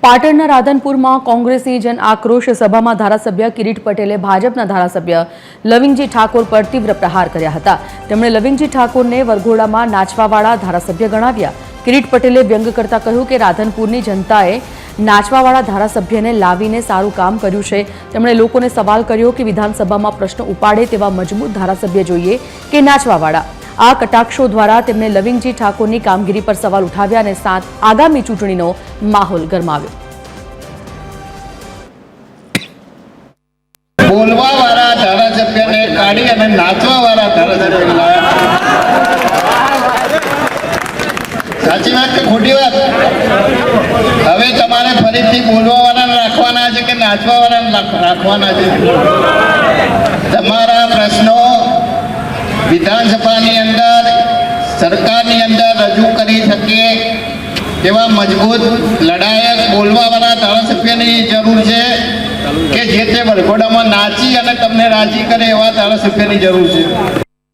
પાટણના રાધનપુરમાં કોંગ્રેસની જન આક્રોશ સભામાં ધારાસભ્ય કિરીટ પટેલે ભાજપના ધારાસભ્ય લવિંગજી ઠાકોર પર તીવ્ર પ્રહાર કર્યા હતા। તેમણે લવિંગજી ઠાકોરને વરઘોડામાં નાચવાવાળા ધારાસભ્ય ગણાવ્યા। કિરીટ પટેલે વ્યંગ કરતા કહ્યું કે રાધનપુરની જનતાએ નાચવાવાળા ધારાસભ્યને લાવીને સારું કામ કર્યું છે। તેમણે લોકોને સવાલ કર્યો કે વિધાનસભામાં પ્રશ્ન ઉપાડે તેવા મજબૂત ધારાસભ્ય જોઈએ કે નાચવાવાળા। આ કટાક્ષો દ્વારા તેમણે લવિંગજી ઠાકોરની કામગીરી પર સવાલ ઉઠાવ્યા અને આગામી ચૂંટણીનો માહોલ ગરમાવ્યો। બોલવાવાળા ધારાસભ્યને કાઢી અને નાચવાવાળા ધારાસભ્યને લાવ્યા। સાચી વાત કે ખોટી વાત? હવે તમારે ફરીથી બોલવાવાળાને રાખવાના છે કે નાચવાવાળાને રાખવાના છે? તમારા પ્રશ્નો વિધાનસભાની અંદર સરકારની અંદર રજૂ કરી શકે એવા મજબૂત લડાયક બોલવાવાળા ધારાસભ્યની જરૂર છે કે જે તે વરઘોડામાં નાચી અને તમને રાજી કરે એવા ધારાસભ્યની જરૂર છે।